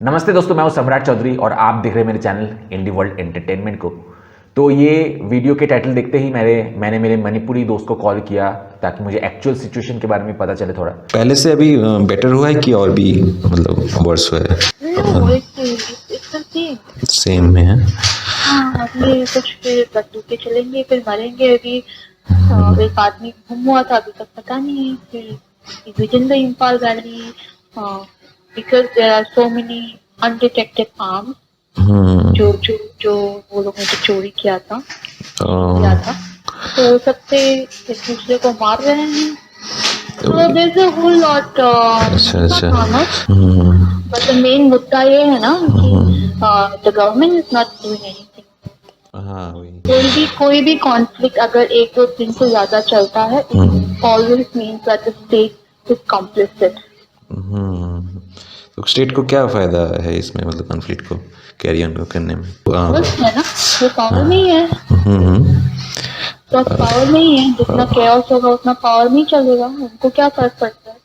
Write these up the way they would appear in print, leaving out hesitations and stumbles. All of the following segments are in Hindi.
नमस्ते दोस्तों, मैं हूं सम्राट चौधरी और आप देख रहे हैं मेरे चैनल इंडी वर्ल्ड एंटरटेनमेंट को। तो ये वीडियो के टाइटल देखते ही मैंने मेरे मणिपुरी दोस्त को कॉल किया ताकि मुझे एक्चुअल सिचुएशन के बारे में पता चले थोड़ा। पहले से अभी बेटर हुआ है कि और भी मतलब वर्स हुआ है? सेम में है। हाँ, अभी कुछ फिर बंदूक के चलेंगे, फिर मरेंगे। अभी एक आदमी गुम हुआ था, अभी तक पता नहीं है। फिर with the Imphal valley, because there are so many undetected arms, जो जो जो वो लोगों ने चोरी किया था, तो सबसे एक दूसरे को मार रहे हैं। So there's a whole lot. But the main मुद्दा ये है ना कि the government is not doing anything. कोई भी कॉन्फ्लिक्ट अगर एक दो दिन से ज्यादा चलता है, it always means that the state is complicit. तो स्टेट को क्या फायदा है इसमें, मतलब कॉन्फ्लिक्ट को कैरी ऑन करने में? बस है ना, वो पावर नहीं है। तो पावर नहीं है, जितना केओस होगा उतना पावर नहीं चलेगा। उनको क्या फर्क पड़ता है?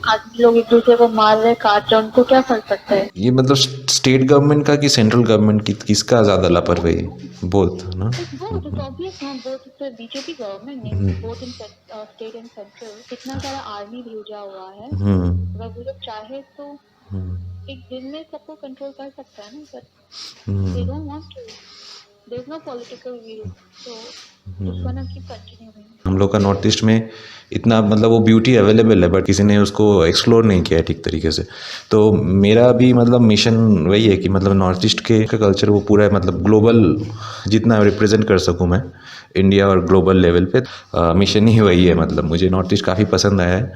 आदमी लोग एक दूसरे को मार रहे, काट रहे, उनको क्या फर्क पड़ता है? ये मतलब स्टेट गवर्नमेंट का कि सेंट्रल गवर्नमेंट की, किसका ज्यादा लापरवाही? बोथ ना, बीजेपी गवर्नमेंट ने both in state and central कितना सारा आर्मी भेजा हुआ है। अगर वो लोग चाहे तो एक दिन में सबको कंट्रोल कर सकता है ना, but they don't want to. There is no political will, so it's gonna keep continuing. हम लोग का नॉर्थ ईस्ट में इतना मतलब वो ब्यूटी अवेलेबल है, बट किसी ने उसको एक्सप्लोर नहीं किया है ठीक तरीके से। तो मेरा भी मतलब मिशन वही है कि मतलब नॉर्थ ईस्ट के कल्चर वो पूरा मतलब ग्लोबल जितना रिप्रेजेंट कर सकूँ मैं इंडिया और ग्लोबल लेवल पे, मिशन ही वही है। मतलब मुझे नॉर्थ ईस्ट काफ़ी पसंद आया है,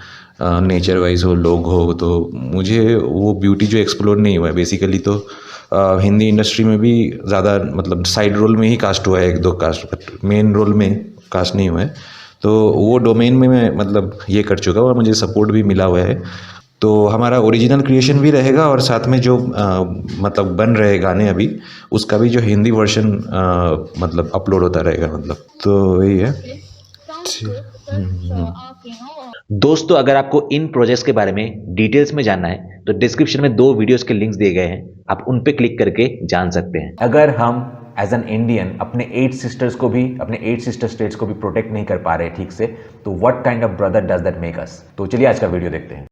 नेचर वाइज हो, लोग हो, तो मुझे वो ब्यूटी जो एक्सप्लोर नहीं हुआ है बेसिकली। तो हिंदी इंडस्ट्री में भी ज़्यादा मतलब साइड रोल में ही कास्ट हुआ है, एक दो कास्ट, बट मेन रोल में कास्ट नहीं हुआ है। तो वो डोमेन में मैं मतलब ये कर चुका हूँ और मुझे सपोर्ट भी मिला हुआ है। तो हमारा ओरिजिनल क्रिएशन भी रहेगा और साथ में जो मतलब बन रहे गाने अभी, उसका भी जो हिंदी वर्जन मतलब अपलोड होता रहेगा, मतलब तो वही है। दोस्तों, अगर आपको इन प्रोजेक्ट्स के बारे में डिटेल्स में जानना है तो डिस्क्रिप्शन में 2 वीडियोस के लिंक्स दिए गए हैं, आप उन पे क्लिक करके जान सकते हैं। अगर हम एज एन इंडियन अपने 8 सिस्टर्स को भी, अपने 8 सिस्टर स्टेट्स को भी प्रोटेक्ट नहीं कर पा रहे ठीक से, तो what kind of brother does that make us? तो चलिए आज का वीडियो देखते हैं।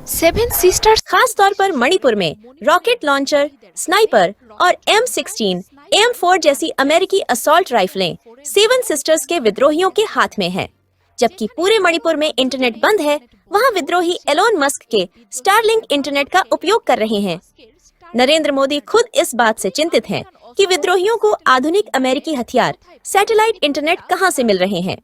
सेवन सिस्टर्स खास तौर पर मणिपुर में रॉकेट लॉन्चर, स्नाइपर और M16, M4 जैसी अमेरिकी असॉल्ट राइफलें सेवन सिस्टर्स के विद्रोहियों के हाथ में है। जबकि पूरे मणिपुर में इंटरनेट बंद है, वहाँ विद्रोही एलोन मस्क के स्टारलिंक इंटरनेट का उपयोग कर रहे हैं। नरेंद्र मोदी खुद इस बात से चिंतित हैं कि विद्रोहियों को आधुनिक अमेरिकी हथियार, सैटेलाइट इंटरनेट कहाँ से मिल रहे हैं।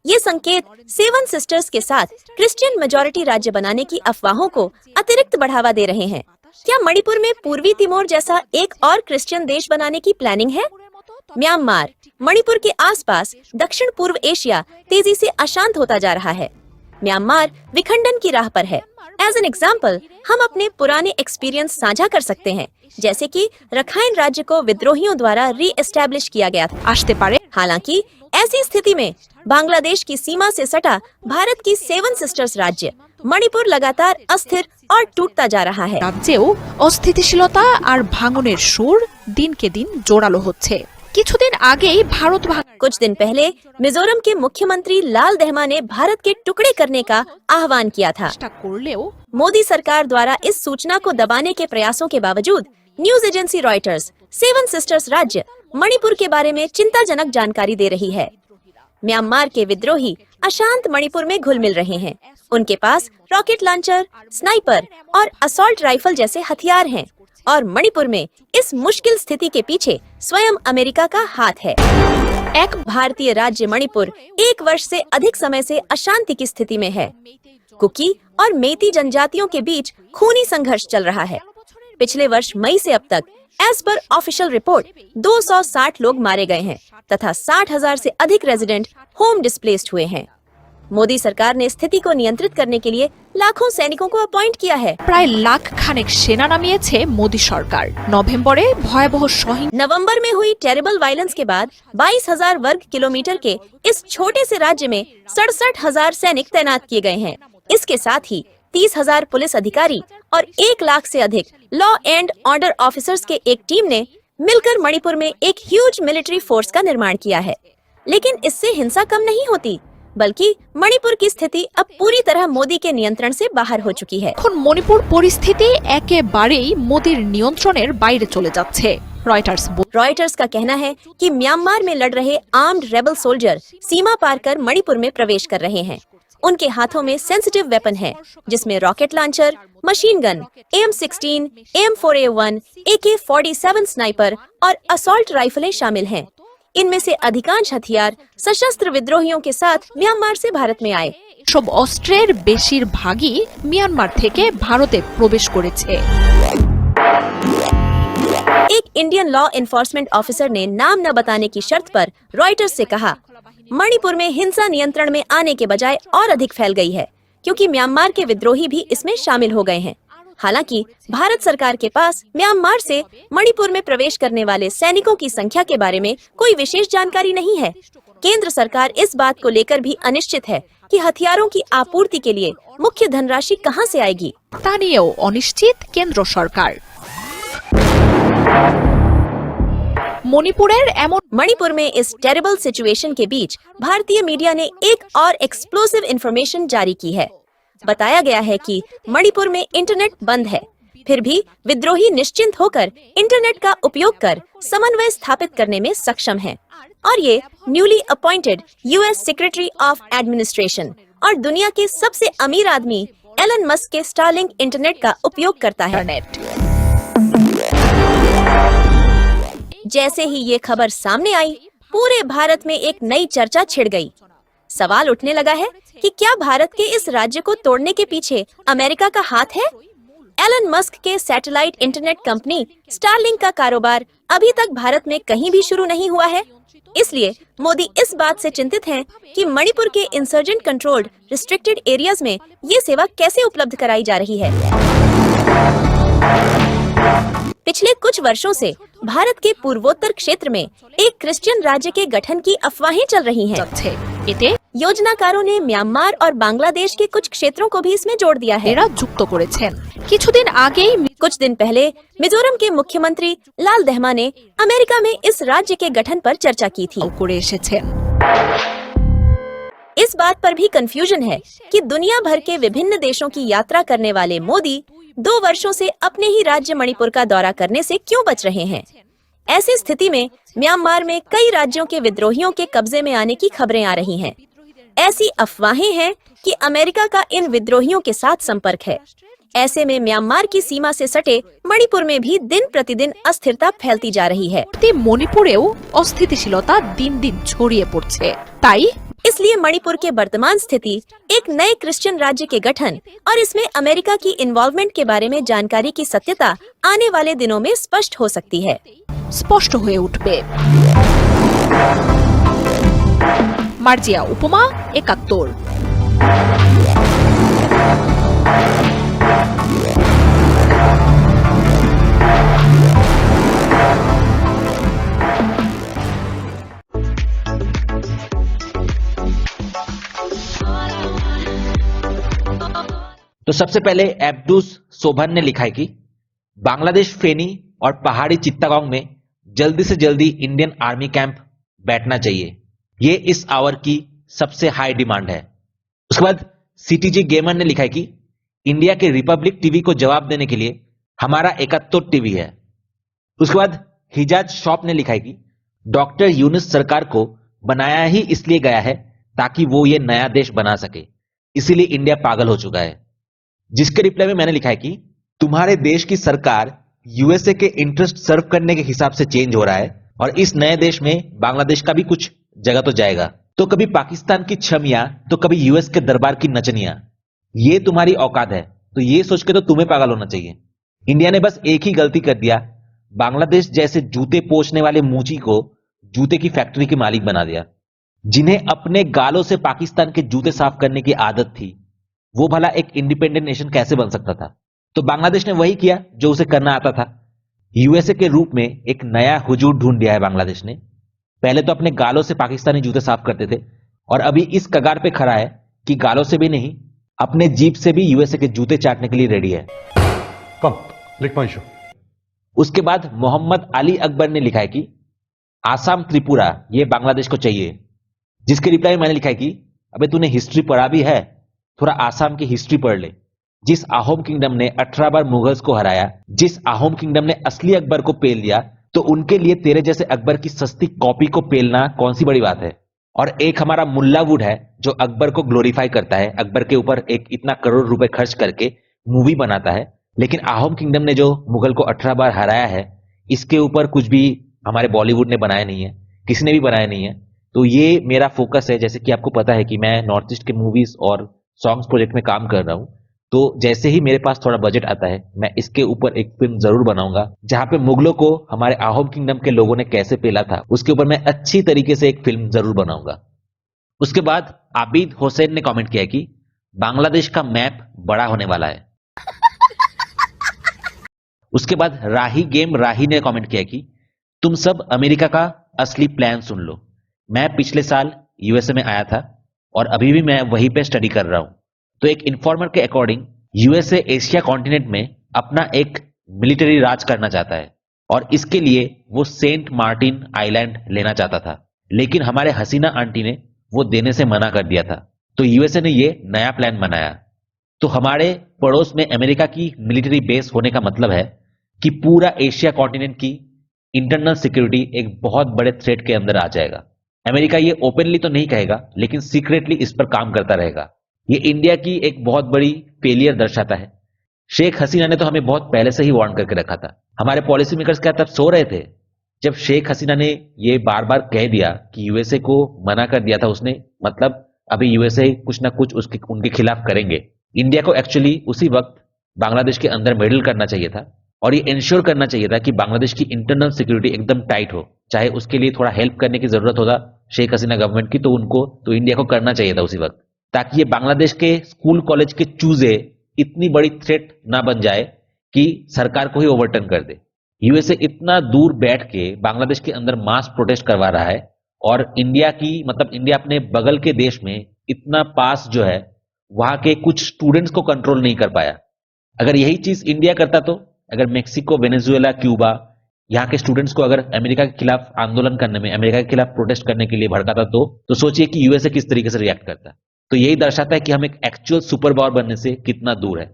ये संकेत सेवन सिस्टर्स के साथ क्रिश्चियन मेजॉरिटी राज्य बनाने की अफवाहों को अतिरिक्त बढ़ावा दे रहे हैं। क्या मणिपुर में पूर्वी तिमोर जैसा एक और क्रिश्चियन देश बनाने की प्लानिंग है? म्यांमार, मणिपुर के आसपास दक्षिण पूर्व एशिया तेजी से अशांत होता जा रहा है। म्यांमार विखंडन की राह पर है। एज एन एग्जाम्पल, हम अपने पुराने एक्सपीरियंस साझा कर सकते हैं, जैसे कि रखाइन राज्य को विद्रोहियों द्वारा री एस्टेब्लिश किया गया था। हालांकि ऐसी स्थिति में बांग्लादेश की सीमा से सटा भारत की सेवन सिस्टर्स राज्य मणिपुर लगातार अस्थिर और टूटता जा रहा है। राज्येও অস্থিতিশীলতা আর ভাঙনের সুর দিনকে দিন জোরালো হচ্ছে। কিছুদিন আগেই ভারत कुछ दिन पहले मिजोरम के मुख्यमंत्री लाल देहमा ने भारत के टुकड़े करने का आह्वान किया था। मोदी सरकार द्वारा इस सूचना को दबाने के प्रयासों के बावजूद news agency Reuters seven sisters राज्य मणिपुर के बारे में चिंताजनक जानकारी दे रही है। म्यांमार के विद्रोही अशांत मणिपुर में घुल मिल रहे हैं। उनके पास रॉकेट लॉन्चर, स्नाइपर और असॉल्ट राइफल जैसे हथियार हैं और मणिपुर में इस मुश्किल स्थिति के पीछे स्वयं अमेरिका का हाथ है। एक भारतीय राज्य मणिपुर 1 वर्ष से अधिक समय से अशांति की स्थिति में है। कुकी और मेती जनजातियों के बीच खूनी संघर्ष चल रहा है। पिछले वर्ष मई से अब तक एज पर ऑफिशियल रिपोर्ट 260 लोग मारे गए हैं तथा 60,000 से अधिक रेजिडेंट होम डिस्प्लेस्ड हुए हैं। मोदी सरकार ने स्थिति को नियंत्रित करने के लिए लाखों सैनिकों को अपॉइंट किया है। প্রায় লাখ খানেক সেনা নামিয়েছে মোদি সরকার। নভেম্বরে ভয়াবহ नवंबर में हुई टेरिबल वायलेंस के बाद 22,000 वर्ग किलोमीटर के इस छोटे से राज्य में 67,000 सैनिक तैनात किए गए हैं। इसके साथ ही 30,000 पुलिस अधिकारी और 1 लाख से अधिक लॉ एंड ऑर्डर ऑफिसर्स के एक टीम ने मिलकर मणिपुर में एक ह्यूज मिलिट्री फोर्स का निर्माण किया है। लेकिन इससे हिंसा कम नहीं होती, बल्कि मणिपुर की स्थिति अब पूरी तरह मोदी के नियंत्रण से बाहर हो चुकी है। এখন মণিপুর পরিস্থিতি একেবারেই মোদির নিয়ন্ত্রণের বাইরে চলে যাচ্ছে। रॉयटर्स का कहना है कि म्यांमार में लड़ रहे आर्म्ड रेबल सोल्जर सीमा पार कर मणिपुर में प्रवेश कर रहे हैं। उनके हाथों में सेंसिटिव वेपन है, जिसमें rocket launcher, machine gun, AM-16, AM-4A1, AK-47 sniper और असॉल्ट राइफलें शामिल हैं। इनमें से अधिकांश हथियार सशस्त्र विद्रोहियों के साथ म्यांमार से भारत में आए। সব অস্ত্রের বেশিরভাগই মিয়ানমার থেকে ভারতে প্রবেশ করেছে। एक इंडियन लॉ एनफोर्समेंट ऑफिसर ने नाम न बताने की शर्त पर रॉयटर्स से कहा, मणिपुर में हिंसा नियंत्रण में आने के बजाय और अधिक फैल गई है, क्योंकि म्यांमार के विद्रोही भी इसमें शामिल हो गए हैं। हालांकि भारत सरकार के पास म्यांमार से मणिपुर में प्रवेश करने वाले सैनिकों की संख्या के बारे में कोई विशेष जानकारी नहीं है। केंद्र सरकार इस बात को लेकर भी अनिश्चित है कि हथियारों की आपूर्ति के लिए मुख्य धनराशि कहां से आएगी। তা নিয়েও অনিশ্চিত কেন্দ্র সরকার। मणिपुर में इस टेरिबल सिचुएशन के बीच भारतीय मीडिया ने एक और एक्सप्लोसिव इंफॉर्मेशन जारी की है। बताया गया है कि मणिपुर में इंटरनेट बंद है, फिर भी विद्रोही निश्चिंत होकर इंटरनेट का उपयोग कर समन्वय स्थापित करने में सक्षम हैं। और ये newly appointed US secretary of administration और दुनिया के सबसे अमीर आदमी एलन मस्क के स्टारलिंक इंटरनेट का उपयोग करता है। जैसे ही ये खबर सामने आई, पूरे भारत में एक नई चर्चा छिड़ गई। सवाल उठने लगा है कि क्या भारत के इस राज्य को तोड़ने के पीछे अमेरिका का हाथ है? एलन मस्क के सैटेलाइट इंटरनेट कंपनी स्टारलिंक का कारोबार अभी तक भारत में कहीं भी शुरू नहीं हुआ है। इसलिए मोदी इस बात से चिंतित हैं कि मणिपुर के इंसर्जेंट कंट्रोल्ड रिस्ट्रिक्टेड एरियाज में ये सेवा कैसे उपलब्ध कराई जा रही है। पिछले कुछ वर्षों से भारत के पूर्वोत्तर क्षेत्र में एक क्रिश्चियन राज्य के गठन की अफवाहें चल रही हैं। योजनाकारों ने म्यांमार और बांग्लादेश के कुछ क्षेत्रों को भी इसमें जोड़ दिया है। कुछ दिन पहले मिजोरम के मुख्यमंत्री लाल देहमा ने अमेरिका में इस राज्य के गठन पर चर्चा की थी। इस बात पर भी कंफ्यूजन है कि दुनिया भर के विभिन्न देशों की यात्रा करने वाले मोदी 2 वर्षों से अपने ही राज्य मणिपुर का दौरा करने से क्यों बच रहे हैं। ऐसी स्थिति में म्यांमार में कई राज्यों के विद्रोहियों के कब्जे में आने की खबरें आ रही हैं। ऐसी अफवाहें हैं कि अमेरिका का इन विद्रोहियों के साथ संपर्क है। ऐसे में म्यांमार की सीमा से सटे मणिपुर में भी दिन प्रतिदिन अस्थिरता फैलती जा रही है। মণিপুরেও অস্থিতিশীলতা দিন দিন ছড়িয়ে পড়ছে। তাই इसलिए मणिपुर के वर्तमान स्थिति एक नए क्रिश्चियन राज्य के गठन और इसमें अमेरिका की इन्वॉल्वमेंट के बारे में जानकारी की सत्यता आने वाले दिनों में स्पष्ट हो सकती है। স্পষ্ট হয়ে উঠবে। মার্জিয়া উপমা, ৭১। तो सबसे पहले एब्दुस सोभन ने लिखा है कि बांग्लादेश फेनी और पहाड़ी चित्तागोंग में जल्दी से जल्दी इंडियन आर्मी कैंप बैठना चाहिए। ये इस आवर की सबसे हाई डिमांड है। उसके बाद सीटीजी गेमर ने लिखा है कि इंडिया के रिपब्लिक टीवी को जवाब देने के लिए हमारा 71 टीवी है। उसके बाद हिजाज शॉप ने लिखा है कि डॉक्टर यूनुस सरकार को बनाया ही इसलिए गया है ताकि वो ये नया देश बना सके, इसीलिए इंडिया पागल हो चुका है। जिसके रिप्लाई में मैंने लिखा है कि तुम्हारे देश की सरकार यूएसए के इंटरेस्ट सर्व करने के हिसाब से चेंज हो रहा है और इस नए देश में बांग्लादेश का भी कुछ जगह तो जाएगा। तो कभी पाकिस्तान की छमियां तो कभी यूएस के दरबार की नचनियां। ये तुम्हारी औकात है, तो ये सोच के तो तुम्हें पागल होना चाहिए। इंडिया ने बस एक ही गलती कर दिया, बांग्लादेश जैसे जूते पोंछने वाले मूची को जूते की फैक्ट्री के मालिक बना दिया। जिन्हें अपने गालों से पाकिस्तान के जूते साफ करने की आदत थी, वो भला एक इंडिपेंडेंट नेशन कैसे बन सकता था? तो बांग्लादेश ने वही किया जो उसे करना आता था। यूएसए के रूप में एक नया हुजूर ढूंढ लिया है बांग्लादेश ने। पहले तो अपने गालों से पाकिस्तानी जूते साफ करते थे और अभी इस कगार पे खड़ा है कि गालों से भी नहीं, अपने जीभ से भी यूएसए के जूते चाटने के लिए रेडी है। Come, lick my shoe. उसके बाद मोहम्मद अली अकबर ने लिखा है कि आसाम त्रिपुरा ये बांग्लादेश को चाहिए, जिसके रिप्लाई में मैंने लिखा है कि अबे तूने हिस्ट्री पढ़ा भी है, थोड़ा आसाम की हिस्ट्री पढ़ ले। जिस आहोम किंगडम ने 18 बार मुगल्स को हराया, जिस आहोम किंगडम ने असली अकबर को पेल दिया, तो उनके लिए तेरे जैसे अकबर की सस्ती कॉपी को पेलना कौन सी बड़ी बात है? और एक हमारा मुल्ला वुड है जो अकबर को ग्लोरीफाई करता है, अकबर के ऊपर एक इतना करोड़ रुपए खर्च करके मूवी बनाता है, लेकिन आहोम किंगडम ने जो मुगल को 18 बार हराया है, इसके ऊपर कुछ भी हमारे बॉलीवुड ने बनाया नहीं है, किसी ने भी बनाया नहीं है। तो ये मेरा फोकस है। जैसे कि आपको पता है कि मैं नॉर्थ ईस्ट के मूवीज और सॉन्ग्स प्रोजेक्ट में काम कर रहा हूं, तो जैसे ही मेरे पास थोड़ा बजट आता है, मैं इसके ऊपर एक फिल्म जरूर बनाऊंगा, जहां पे मुगलों को हमारे आहोम किंगडम के लोगों ने कैसे पेला था, उसके ऊपर मैं अच्छी तरीके से एक फिल्म जरूर बनाऊंगा। उसके बाद आबिद हुसैन ने कमेंट किया कि बांग्लादेश का मैप बड़ा होने वाला है। उसके बाद राही गेम राही ने कमेंट किया कि तुम सब अमेरिका का असली प्लान सुन लो। मैं पिछले साल यूएसए में आया था और अभी भी मैं वहीं पे स्टडी कर रहा हूं। तो एक इन्फॉर्मर के अकॉर्डिंग यूएसए एशिया कॉन्टिनेंट में अपना एक मिलिट्री राज करना चाहता है और इसके लिए वो सेंट मार्टिन आइलैंड लेना चाहता था, लेकिन हमारे हसीना आंटी ने वो देने से मना कर दिया था। तो यूएसए ने ये नया प्लान बनाया। तो हमारे पड़ोस में अमेरिका की मिलिट्री बेस होने का मतलब है कि पूरा एशिया कॉन्टिनेंट की इंटरनल सिक्योरिटी एक बहुत बड़े थ्रेट के अंदर आ जाएगा। अमेरिका ये ओपनली तो नहीं कहेगा, लेकिन सीक्रेटली इस पर काम करता रहेगा। ये इंडिया की एक बहुत बड़ी फेलियर दर्शाता है। शेख हसीना ने तो हमें बहुत पहले से ही वार्न करके रखा था। हमारे पॉलिसी मेकर्स क्या तब सो रहे थे जब शेख हसीना ने ये बार बार कह दिया कि यूएसए को मना कर दिया था उसने, मतलब अभी यूएसए कुछ ना कुछ उनके खिलाफ करेंगे। इंडिया को एक्चुअली उसी वक्त बांग्लादेश के अंदर मेडल करना चाहिए था और ये इंश्योर करना चाहिए था कि बांग्लादेश की इंटरनल सिक्योरिटी एकदम टाइट हो। चाहे उसके लिए थोड़ा हेल्प करने की जरूरत होता शेख हसीना गवर्नमेंट की, तो इंडिया को करना चाहिए था उसी वक्त, ताकि ये बांग्लादेश के स्कूल कॉलेज के चूजे इतनी बड़ी थ्रेट ना बन जाए कि सरकार को ही ओवरटर्न कर दे। यूएसए इतना दूर बैठ के बांग्लादेश के अंदर मास प्रोटेस्ट करवा रहा है और इंडिया अपने बगल के देश में इतना पास जो है, वहां के कुछ स्टूडेंट्स को कंट्रोल नहीं कर पाया। अगर यही चीज इंडिया करता, तो अगर मेक्सिको, वेनेजुएला, क्यूबा, यहाँ के स्टूडेंट्स को अगर अमेरिका के खिलाफ आंदोलन करने में, अमेरिका के खिलाफ प्रोटेस्ट करने के लिए भड़काता, तो सोचिए कि यूएसए किस तरीके से रिएक्ट करता। तो यही दर्शाता है कि हम एक एक्चुअल सुपर पावर बनने से कितना दूर है।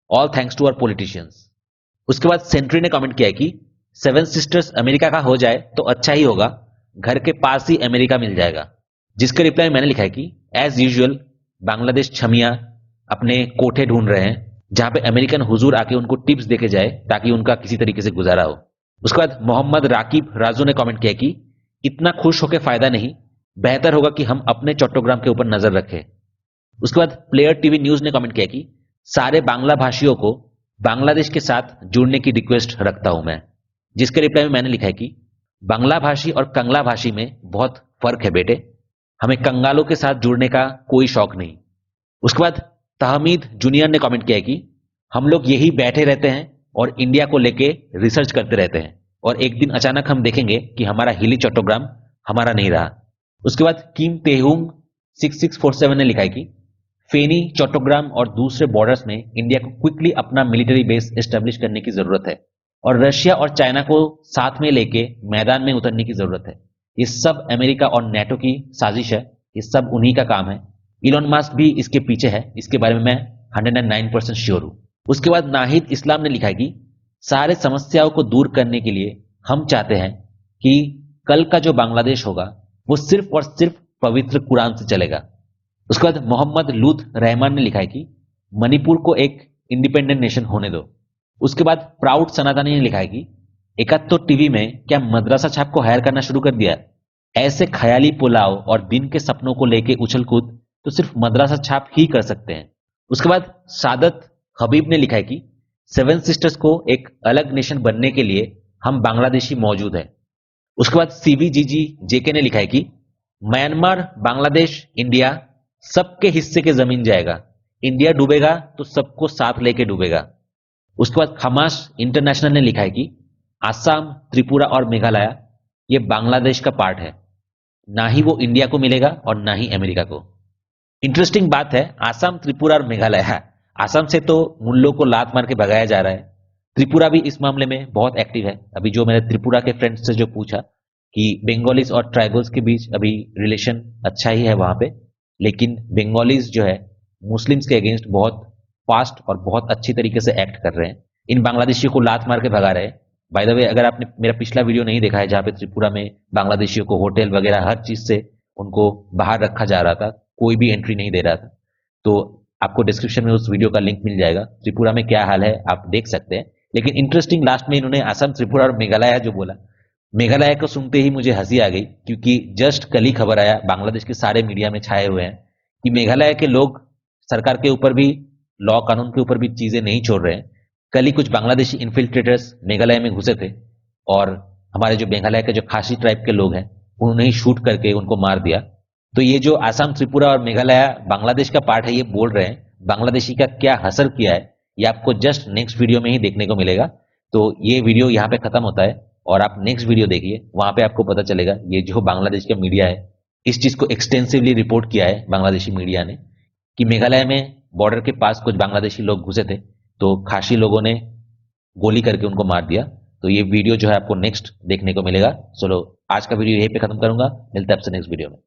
All thanks to our politicians. उसके बाद सेंट्री ने कमेंट किया कि सेवन सिस्टर्स अमेरिका का हो जाए तो अच्छा ही होगा, घर के पास ही अमेरिका मिल जाएगा। जिसके रिप्लाई मैंने लिखा है कि एज यूजुअल बांग्लादेश छमिया अपने कोठे ढूंढ रहे हैं जहां पे अमेरिकन हुजूर आके उनको टिप्स देके जाए ताकि उनका किसी तरीके से गुजारा हो। उसके बाद मोहम्मद राकिब राजू ने कमेंट किया कि इतना खुश होकर फायदा नहीं, बेहतर होगा कि हम अपने चट्टोग्राम के ऊपर नजर रखें। उसके बाद प्लेयर टीवी न्यूज ने कमेंट किया कि सारे बांग्ला भाषियों को बांग्लादेश के साथ जुड़ने की रिक्वेस्ट रखता हूं मैं। जिसके रिप्लाई में मैंने लिखा है कि बांग्ला भाषी और कंगला भाषी में बहुत फर्क है बेटे, हमें कंगालों के साथ जुड़ने का कोई शौक नहीं। उसके बाद तहमीद जूनियर ने कमेंट किया कि हम लोग यही बैठे रहते हैं और इंडिया को लेके रिसर्च करते रहते हैं और एक दिन अचानक हम देखेंगे कि हमारा हिली चट्टोग्राम हमारा नहीं रहा। उसके बाद किम तेहुंग 6647 ने लिखा है कि फेनी, चट्टोग्राम और दूसरे बॉर्डर्स में इंडिया को क्विकली अपना मिलिट्री बेस एस्टेब्लिश करने की जरूरत है और रशिया और चाइना को साथ में लेके मैदान में उतरने की जरूरत है। ये सब अमेरिका और नेटो की साजिश है, ये सब उन्हीं का काम है। इलॉन मस्क भी इसके पीछे है, इसके बारे में मैं 109% श्योर हूं। उसके बाद नाहिद इस्लाम ने लिखा है कि सारे समस्याओं को दूर करने के लिए हम चाहते हैं कि कल का जो बांग्लादेश होगा वो सिर्फ और सिर्फ पवित्र कुरान से चलेगा। उसके बाद मोहम्मद लूथ रहमान ने लिखा है कि मणिपुर को एक इंडिपेंडेंट नेशन होने दो। उसके बाद प्राउड सनातनी ने लिखा है कि 71 टीवी में क्या मदरसा छाप को हायर करना शुरू कर दिया? ऐसे ख्याली पुलाव और दिन के सपनों को लेके उछल कूद तो सिर्फ मदरसा छाप ही कर सकते हैं। उसके बाद सादत हबीब ने लिखा है कि सेवन सिस्टर्स को एक अलग नेशन बनने के लिए हम बांग्लादेशी मौजूद हैं। उसके बाद सीवीजीजी जेके ने लिखा है कि म्यांमार, बांग्लादेश, इंडिया सबके हिस्से के जमीन जाएगा। इंडिया डूबेगा तो सबको साथ लेके डूबेगा। उसके बाद हमास इंटरनेशनल ने लिखा है कि आसाम, त्रिपुरा और मेघालय ये बांग्लादेश का पार्ट है, ना ही वो इंडिया को मिलेगा और ना ही अमेरिका को। इंटरेस्टिंग बात है, आसाम, त्रिपुरा और मेघालय, आसाम से तो मुल्लों को लात मार के भगाया जा रहा है। त्रिपुरा भी इस मामले में बहुत एक्टिव है। अभी जो मैंने त्रिपुरा के फ्रेंड्स से जो पूछा कि बंगालीज और ट्राइबल्स के बीच अभी रिलेशन अच्छा ही है वहां पे, लेकिन बंगालीज जो है मुस्लिम्स के अगेंस्ट बहुत फास्ट और बहुत अच्छी तरीके से एक्ट कर रहे हैं। इन बांग्लादेशियों को लात मार के भगा रहे हैं। बाय द वे, अगर आपने मेरा पिछला वीडियो नहीं देखा है जहां पे त्रिपुरा में बांग्लादेशियों को होटल वगैरह हर चीज से उनको बाहर रखा जा रहा था, कोई भी एंट्री नहीं दे रहा था, तो आपको डिस्क्रिप्शन में उस वीडियो का लिंक मिल जाएगा। त्रिपुरा में क्या हाल है आप देख सकते हैं। लेकिन इंटरेस्टिंग लास्ट में इन्होंने असम, त्रिपुरा और मेघालय जो बोला, मेघालय को सुनते ही मुझे हंसी आ गई, क्योंकि जस्ट कल ही खबर आया, बांग्लादेश के सारे मीडिया में छाए हुए हैं कि मेघालय के लोग सरकार के ऊपर भी, लॉ कानून के ऊपर भी चीजें नहीं छोड़ रहे हैं। कल ही कुछ बांग्लादेशी इन्फिल्ट्रेटर्स मेघालय में घुसे थे और हमारे जो मेघालय के जो खासी ट्राइब के लोग हैं उन्होंने ही शूट करके उनको मार दिया। तो ये जो आसाम, त्रिपुरा और मेघालय बांग्लादेश का पार्ट है ये बोल रहे हैं, बांग्लादेशी का क्या असर किया है ये आपको जस्ट नेक्स्ट वीडियो में ही देखने को मिलेगा। तो ये वीडियो यहाँ पे खत्म होता है और आप नेक्स्ट वीडियो देखिए, वहां पे आपको पता चलेगा ये जो बांग्लादेश का मीडिया है इस चीज को एक्सटेंसिवली रिपोर्ट किया है बांग्लादेशी मीडिया ने कि मेघालय में बॉर्डर के पास कुछ बांग्लादेशी लोग घुसे थे तो खासी लोगों ने गोली करके उनको मार दिया। तो ये वीडियो जो है आपको नेक्स्ट देखने को मिलेगा। चलो आज का वीडियो यहीं पे खत्म करूंगा, मिलते हैं आपसे नेक्स्ट वीडियो में।